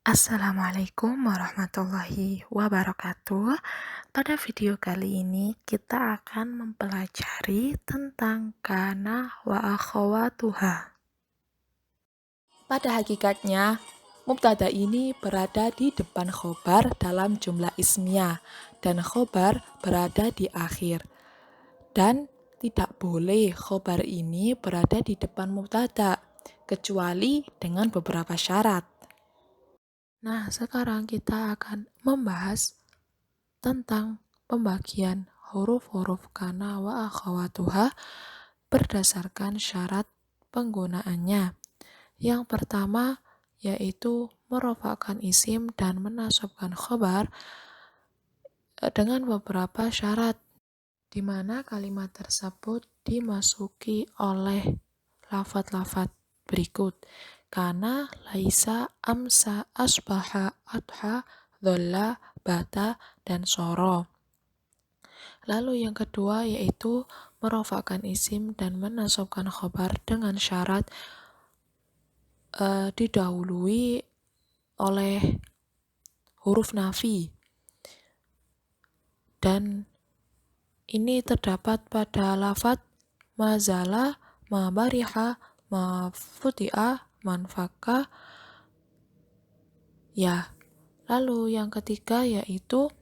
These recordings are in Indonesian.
Assalamualaikum warahmatullahi wabarakatuh. Pada video kali ini kita akan mempelajari tentang kana wa akhawatuha. Pada hakikatnya, mubtada ini berada di depan khobar dalam jumlah ismiyah dan khobar berada di akhir. Dan tidak boleh khobar ini berada di depan mubtada kecuali dengan beberapa syarat. Nah, sekarang kita akan membahas tentang pembagian huruf-huruf kana wa akhawatuha berdasarkan syarat penggunaannya. Yang pertama yaitu merofakkan isim dan menasabkan khobar dengan beberapa syarat, di mana kalimat tersebut dimasuki oleh lafadz-lafadz berikut: kana, laisa, amsa, asbaha, adha, dholla, bata, dan soro. Lalu yang kedua yaitu merofakkan isim dan menasabkan khobar dengan syarat didahului oleh huruf nafi, dan ini terdapat pada lafadz mazala, ma bariha, ma futi'a, manfaka. Ya, lalu yang ketiga yaitu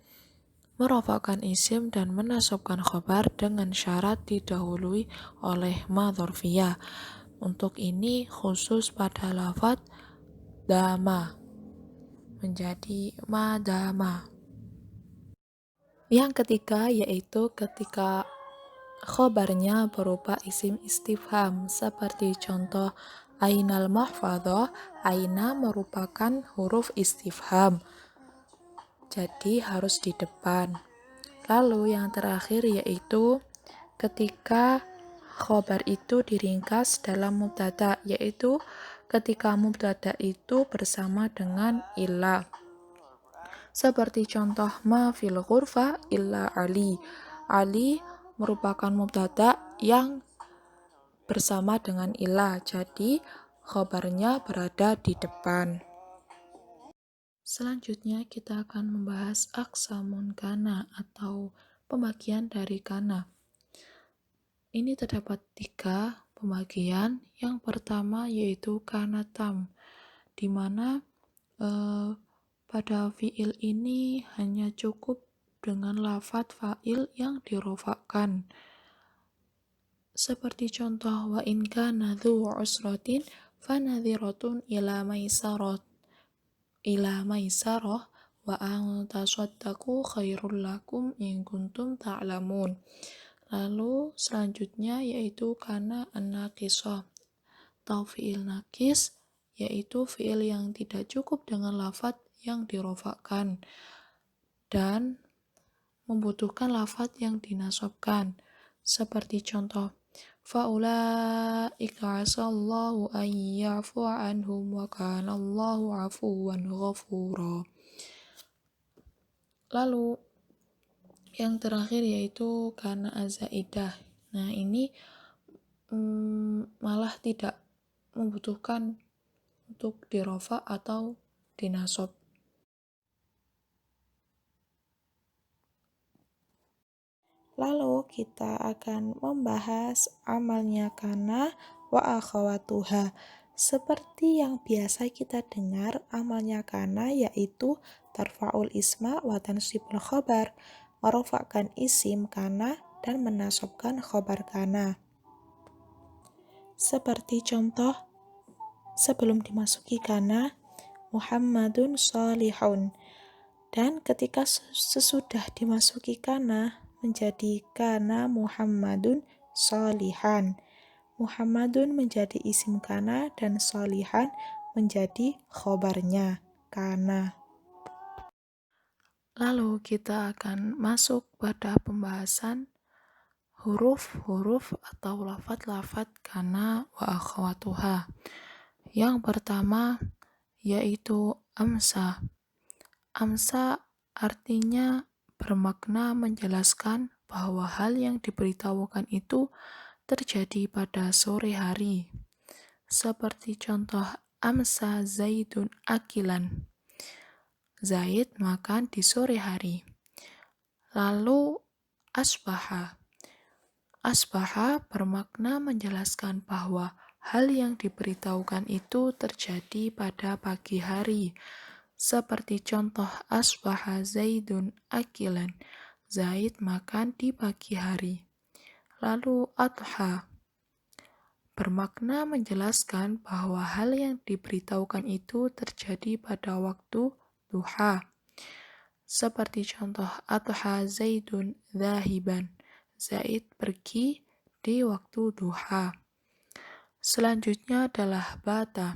merofakkan isim dan menasabkan khobar dengan syarat didahului oleh ma dzarfiyah. Untuk ini khusus pada lafadz dama menjadi madama. Yang ketiga yaitu ketika khobarnya berupa isim istifham, seperti contoh ainal mahfadhah. Aina merupakan huruf istifham, jadi harus di depan. Lalu yang terakhir yaitu ketika khobar itu diringkas dalam mubtada, yaitu ketika mubtada itu bersama dengan illa. Seperti contoh ma fil ghurfa illa Ali. Ali merupakan mubtada yang bersama dengan illa, jadi khobarnya berada di depan. Selanjutnya kita akan membahas aqsamun kana atau pembagian dari kana. Ini terdapat 3 pembagian. Yang pertama yaitu kana tam, di mana pada fiil ini hanya cukup dengan lafadz fa'il yang dirofakkan. Seperti contoh wa in kana dzu usratin fanadhiratun ila maisarah wa an tasaddaqu khairul lakum in kuntum ta'lamun. Lalu selanjutnya yaitu kana an-naqisah atau fiil nakis, yaitu fiil yang tidak cukup dengan lafadz yang dirofakkan dan membutuhkan lafadz yang dinasabkan. Seperti contoh faulaika asallahu an ya'fuwa anhum wa kana Allahu 'afuwan ghafura. Lalu yang terakhir yaitu kana azaidah. Nah, ini malah tidak membutuhkan untuk dirofa atau dinasab. Lalu kita akan membahas amalnya kana wa akhawatuha. Seperti yang biasa kita dengar, amalnya kana yaitu tarfa'ul isma wa tansibul khobar, merofakkan isim kana dan menasabkan khobar kana. Seperti contoh, sebelum dimasuki kana, Muhammadun sholihun, dan ketika sesudah dimasuki kana menjadi kana Muhammadun sholihan. Muhammadun menjadi isim kana dan sholihan menjadi khobarnya kana. Lalu kita akan masuk pada pembahasan huruf-huruf atau lafadz-lafadz kana wa akhawatuha. Yang pertama yaitu amsa. Amsa artinya bermakna menjelaskan bahwa hal yang diberitahukan itu terjadi pada sore hari. Seperti contoh amsa zaidun akilan. Zaid makan di sore hari. Lalu asbaha. Asbaha bermakna menjelaskan bahwa hal yang diberitahukan itu terjadi pada pagi hari. Seperti contoh asbaha Zaidun akilan. Zaid makan di pagi hari. Lalu adha bermakna menjelaskan bahwa hal yang diberitahukan itu terjadi pada waktu duha. Seperti contoh adha Zaidun zahiban. Zaid pergi di waktu duha. Selanjutnya adalah bata.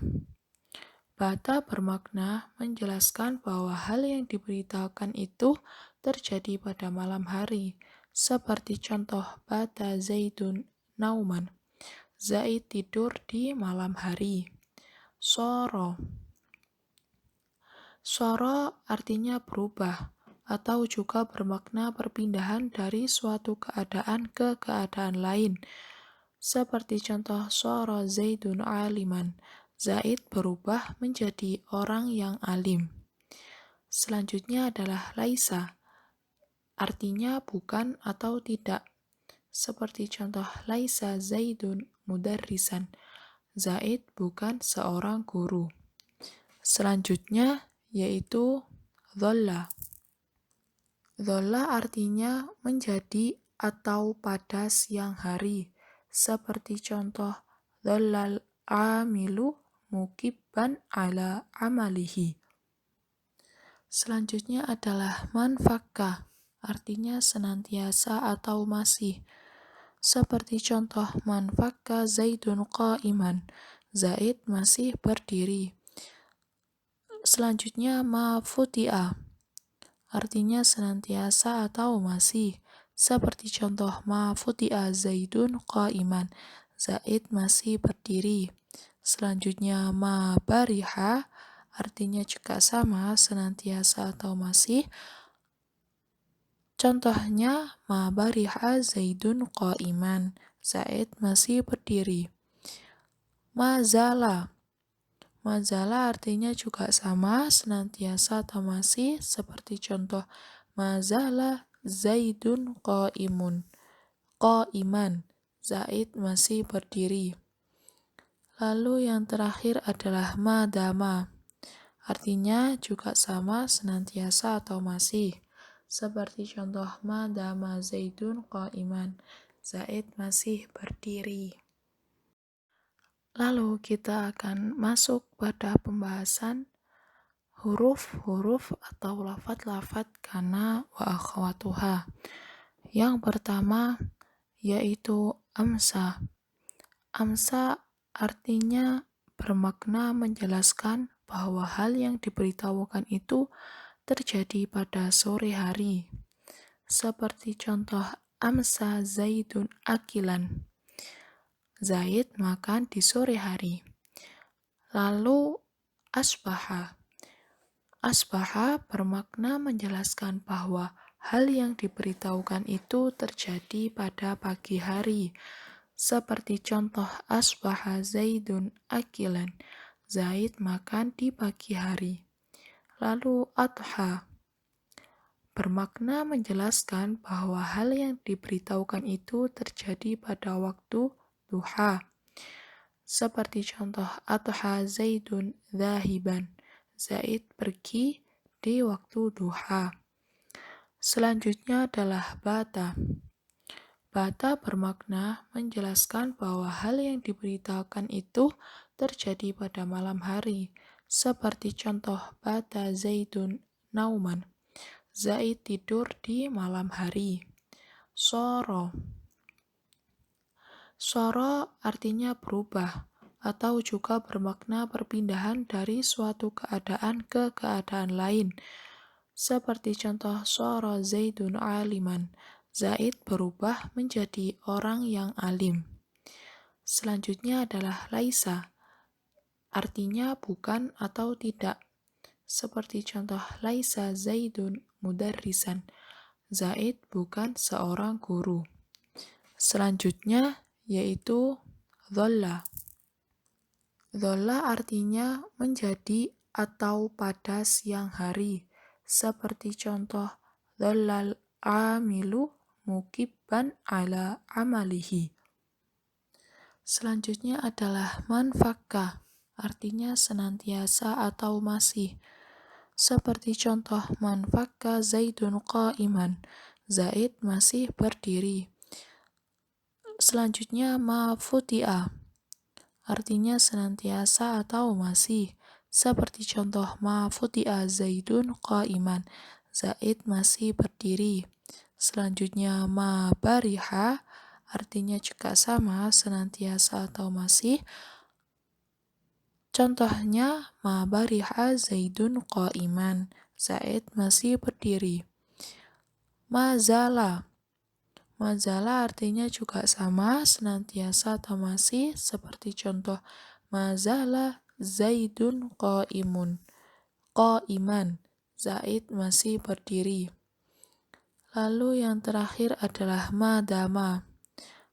Bata bermakna menjelaskan bahwa hal yang diberitahukan itu terjadi pada malam hari. Seperti contoh bata Zaidun nauman. Zaid tidur di malam hari. Soro. Soro artinya berubah atau juga bermakna perpindahan dari suatu keadaan ke keadaan lain. Seperti contoh soro Zaidun aliman. Zaid berubah menjadi orang yang alim. Selanjutnya adalah laisa. Artinya bukan atau tidak. Seperti contoh laisa Zaidun mudarrisan. Zaid bukan seorang guru. Selanjutnya yaitu dholla. Dholla artinya menjadi atau pada siang hari. Seperti contoh dhollal amilu mukibban ala amalihi. Selanjutnya adalah manfakka, artinya senantiasa atau masih. Seperti contoh manfakka Zaidun qa'iman. Zaid masih berdiri. Selanjutnya mafuti'a, artinya senantiasa atau masih. Seperti contoh mafuti'a Zaidun qa'iman. Zaid masih berdiri. Selanjutnya bariha, artinya juga sama, senantiasa atau masih. Contohnya bariha Zaidun qa'iman. Zaid masih berdiri. Mazala. Mazala artinya juga sama, senantiasa atau masih, seperti contoh mazala Zaidun qa'iman. Zaid masih berdiri. Lalu yang terakhir adalah madama. Artinya juga sama, senantiasa atau masih. Seperti contoh madama Zaidun qa'iman. Zaid masih berdiri. Lalu kita akan masuk pada pembahasan huruf-huruf atau lafat-lafat kana wa akhwatuha. Yang pertama yaitu amsa. Amsa artinya bermakna menjelaskan bahwa hal yang diberitahukan itu terjadi pada sore hari. Seperti contoh amsa Zaidun akilan. Zaid makan di sore hari. Lalu asbaha. Asbaha bermakna menjelaskan bahwa hal yang diberitahukan itu terjadi pada pagi hari. Seperti contoh asbaha Zaidun akilan. Zaid makan di pagi hari. Lalu adha bermakna menjelaskan bahwa hal yang diberitahukan itu terjadi pada waktu duha. Seperti contoh adha Zaidun zahiban. Zaid pergi di waktu duha. Selanjutnya adalah bata. Bata bermakna menjelaskan bahwa hal yang diberitahukan itu terjadi pada malam hari. Seperti contoh bata Zaidun nauman. Zaid tidur di malam hari. Soro. Soro artinya berubah atau juga bermakna perpindahan dari suatu keadaan ke keadaan lain. Seperti contoh soro Zaidun aliman. Zaid berubah menjadi orang yang alim. Selanjutnya adalah laisa. Artinya bukan atau tidak. Seperti contoh laisa Zaidun mudarrisan. Zaid bukan seorang guru. Selanjutnya yaitu dholla. Dholla artinya menjadi atau pada siang hari. seperti contoh dhallal amilu mukibban ala amalihi. Selanjutnya adalah man fakka, artinya senantiasa atau masih. Seperti contoh man fakka Zaidun qa'iman, Zaid masih berdiri. Selanjutnya ma futi'a, artinya senantiasa atau masih. Seperti contoh ma futi'a Zaidun qa'iman, Zaid masih berdiri. Selanjutnya ma bariha, artinya juga sama, senantiasa atau masih. Contohnya ma bariha Zaidun qa'iman, Zaid masih berdiri. Mazala, mazala artinya juga sama, senantiasa atau masih, seperti contoh mazala Zaidun qa'iman, Zaid masih berdiri. Lalu yang terakhir adalah madama,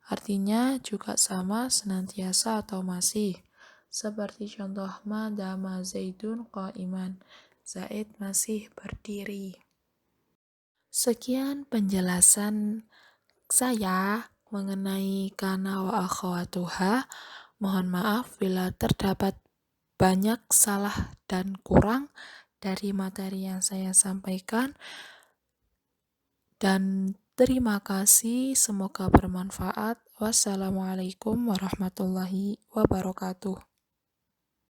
artinya juga sama, senantiasa atau masih. Seperti contoh madama Zaidun qa'iman, Zaid masih berdiri. Sekian penjelasan saya mengenai kana wa akhawatuha. Mohon maaf bila terdapat banyak salah dan kurang dari materi yang saya sampaikan. Dan terima kasih, semoga bermanfaat. Wassalamualaikum warahmatullahi wabarakatuh.